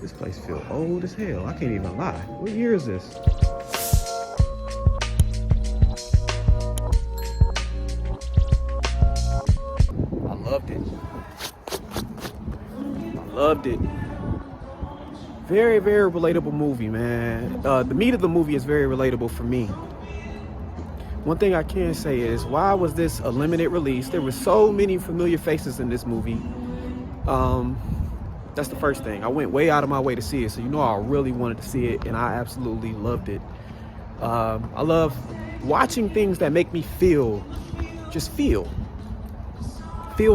This place feels old as hell. I can't even lie. What year is this? I loved it. Loved it. Very, very relatable movie, man. The meat of the movie is very relatable for me. One thing I can say is, why was this a limited release? There were so many familiar faces in this movie. That's the first thing. I went way out of my way to see it, so you know I really wanted to see it, and I absolutely loved it. I love watching things that make me feel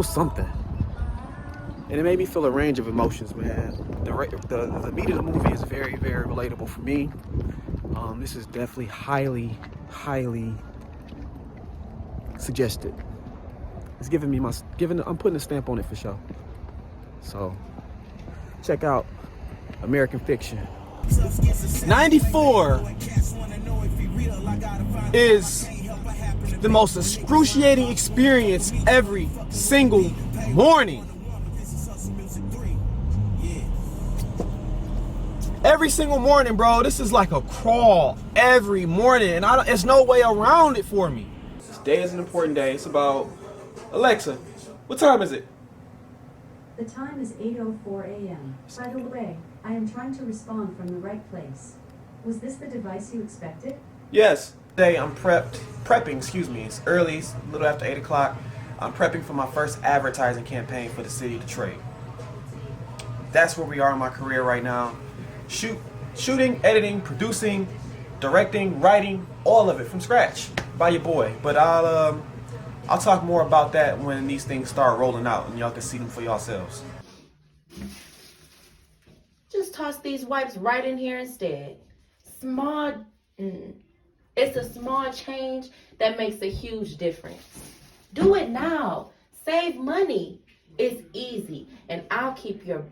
something. And it made me feel a range of emotions, man. The meat of the movie is very, very relatable for me. This is definitely highly, highly suggested. It's giving me I'm putting a stamp on it for sure. So, check out American Fiction. 94 is the most excruciating experience every single morning. Every single morning, bro. This is like a crawl every morning, and there's no way around it for me. This day is an important day. It's about Alexa. What time is it? The time is 8:04 a.m. By the way, I am trying to respond from the right place. Was this the device you expected? Yes. Today I'm prepping, It's early, it's a little after 8 o'clock. I'm prepping for my first advertising campaign for the city of Detroit. That's where we are in my career right now. Shooting, editing, producing, directing, writing, all of it from scratch by your boy. But I'll talk more about that when these things start rolling out and y'all can see them for yourselves. Just toss these wipes right in here instead. It's a small change that makes a huge difference. Do it now. Save money. It's easy, and I'll keep your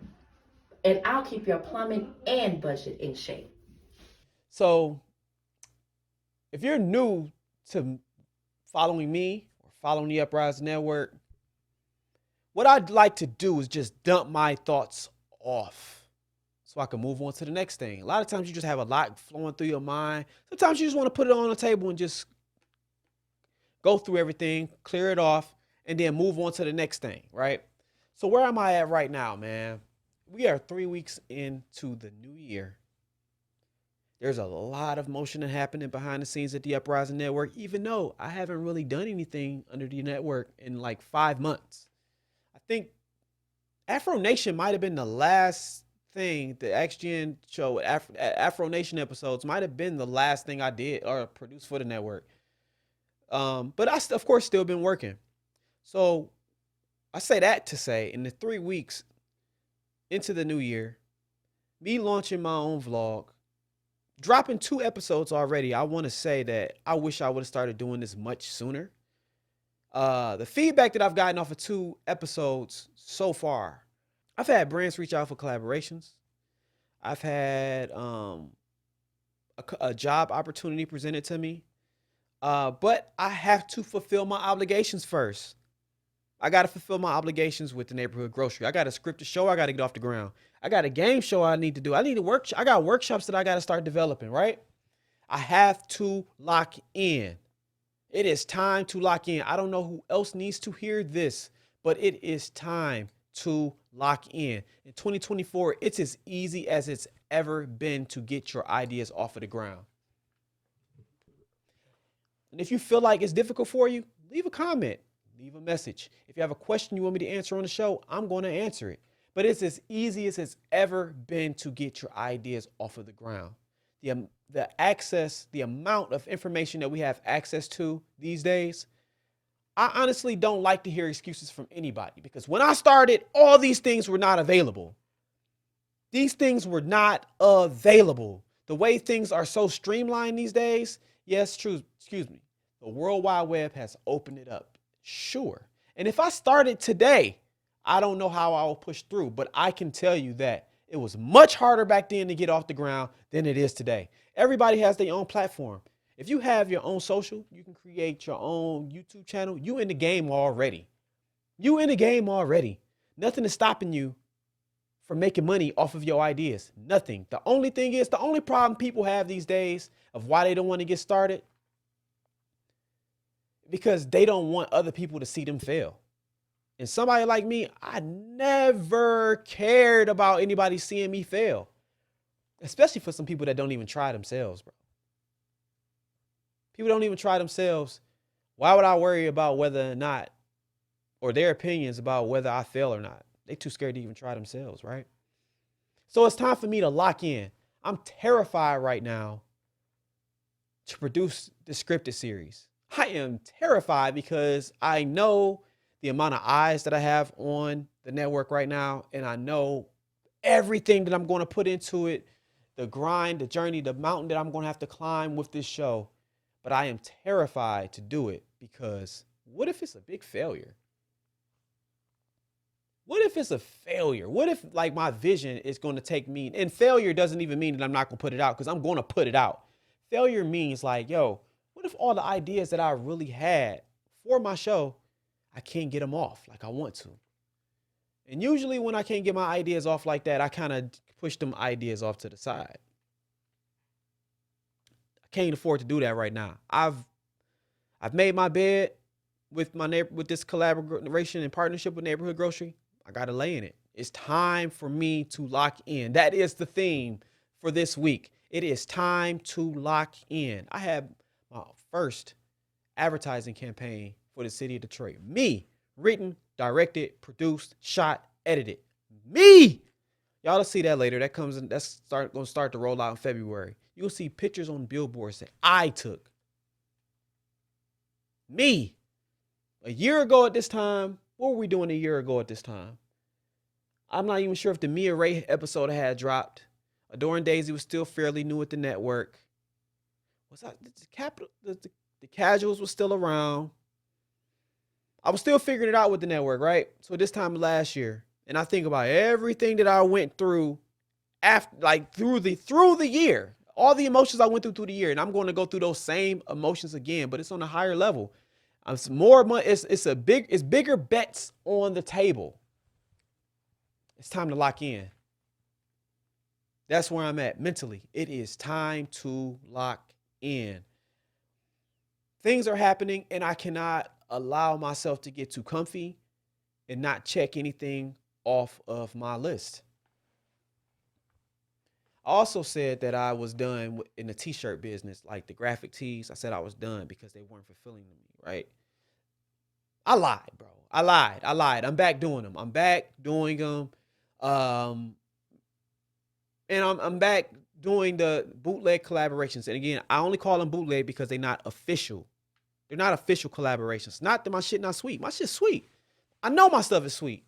plumbing and budget in shape. So, if you're new to following me or following the Uprising Network, what I'd like to do is just dump my thoughts off so I can move on to the next thing. A lot of times you just have a lot flowing through your mind. Sometimes you just want to put it on the table and just go through everything, clear it off, and then move on to the next thing, right? So where am I at right now, man? We are 3 weeks into the new year. There's a lot of motion happening behind the scenes at the Uprising Network, even though I haven't really done anything under the network in like 5 months. I think Afro Nation might have been the last thing, the XGN show, Afro Nation episodes might have been the last thing I did or produced for the network. But I, of course, still been working. So I say that to say, in the 3 weeks into the new year, me launching my own vlog, dropping 2 episodes already. I want to say that I wish I would have started doing this much sooner. The feedback that I've gotten off of 2 episodes so far, I've had brands reach out for collaborations. I've had a job opportunity presented to me. But I have to fulfill my obligations first. I got to fulfill my obligations with the neighborhood grocery. I got a scripted show I got to get off the ground. I got a game show I need to do. I got workshops that I got to start developing, right? I have to lock in. It is time to lock in. I don't know who else needs to hear this, but it is time to lock in. In 2024, it's as easy as it's ever been to get your ideas off of the ground. And if you feel like it's difficult for you, leave a comment, leave a message. If you have a question you want me to answer on the show, I'm going to answer it. But it's as easy as it's ever been to get your ideas off of the ground. The amount of information that we have access to these days, I honestly don't like to hear excuses from anybody, because when I started, all these things were not available. These things were not available. The way things are so streamlined these days, yes, true, excuse me, the World Wide Web has opened it up. Sure. And if I started today, I don't know how I will push through, but I can tell you that it was much harder back then to get off the ground than it is today. Everybody has their own platform. If you have your own social, you can create your own YouTube channel. You in the game already. Nothing is stopping you for making money off of your ideas? Nothing. The only thing is, the only problem people have these days of why they don't want to get started, because they don't want other people to see them fail. And somebody like me, I never cared about anybody seeing me fail, especially for some people that don't even try themselves, bro. People don't even try themselves. Why would I worry about whether or not, or their opinions about whether I fail or not? They too scared to even try themselves, right? So it's time for me to lock in. I'm terrified right now to produce the scripted series. I am terrified because I know the amount of eyes that I have on the network right now, and I know everything that I'm going to put into it, the grind, the journey, the mountain that I'm going to have to climb with this show. But I am terrified to do it because what if it's a big failure? What if it's a failure? What if like my vision is going to take me, and failure doesn't even mean that I'm not going to put it out, because I'm going to put it out. Failure means like, yo, what if all the ideas that I really had for my show, I can't get them off like I want to? And usually when I can't get my ideas off like that, I kind of push them ideas off to the side. I can't afford to do that right now. I've made my bed with with this collaboration and partnership with Neighborhood Grocery. I got to lay in it. It's time for me to lock in. That is the theme for this week. It is time to lock in. I have my first advertising campaign for the city of Detroit. Me, written, directed, produced, shot, edited. Me. Y'all will see that later. That comes in. That's going to start to roll out in February. You'll see pictures on billboards that I took. Me. A year ago at this time, what were we doing a year ago at this time? I'm not even sure if the Mia Ray episode had dropped. Adoring Daisy was still fairly new at the network. The Casuals was still around. I was still figuring it out with the network, right? So this time last year, and I think about everything that I went through after, like through the year, all the emotions I went through the year, and I'm going to go through those same emotions again, but it's on a higher level. It's more money. It's bigger bets on the table. It's time to lock in. That's where I'm at mentally. It is time to lock in. Things are happening, and I cannot allow myself to get too comfy and not check anything off of my list. I also said that I was done in the t-shirt business, like the graphic tees. I said I was done because they weren't fulfilling me, right? I lied, bro. I lied. I'm back doing them. I'm back doing them. And I'm back doing the bootleg collaborations. And again, I only call them bootleg because they're not official. They're not official collaborations. Not that my shit not sweet. My shit's sweet. I know my stuff is sweet,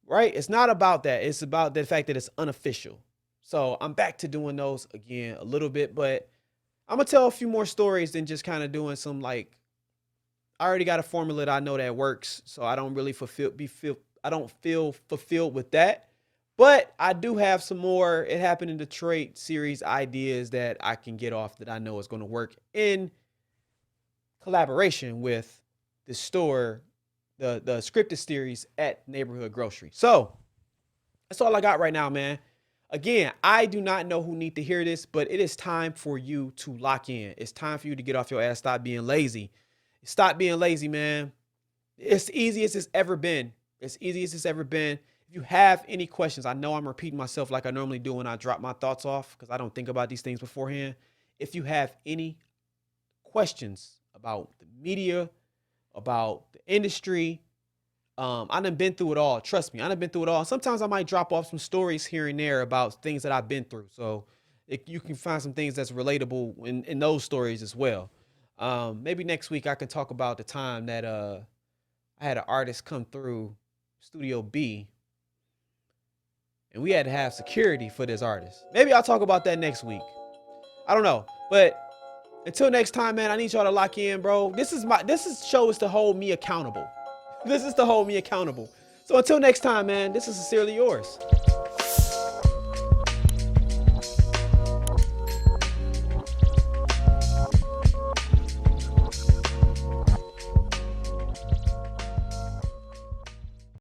right? It's not about that. It's about the fact that it's unofficial. So I'm back to doing those again a little bit, but I'm going to tell a few more stories than just kind of doing some like, I already got a formula that I know that works. So I don't really I don't feel fulfilled with that. But I do have some more It Happened in Detroit series ideas that I can get off that I know is going to work in collaboration with the store, the scripted series at Neighborhood Grocery. So that's all I got right now, man. Again, I do not know who need to hear this, but it is time for you to lock in. It's time for you to get off your ass. Stop being lazy. Stop being lazy, man. It's easy as it's ever been. It's easy as it's ever been. If you have any questions, I know I'm repeating myself like I normally do when I drop my thoughts off because I don't think about these things beforehand. If you have any questions about the media, about the industry, I done been through it all. Trust me, I done been through it all. Sometimes I might drop off some stories here and there about things that I've been through. So you can find some things that's relatable in those stories as well. Maybe next week I can talk about the time that I had an artist come through Studio B and we had to have security for this artist. Maybe I'll talk about that next week. I don't know. But until next time, man, I need y'all to lock in, bro. This show is to hold me accountable. This is to hold me accountable. So until next time, man, this is Sincerely Yours.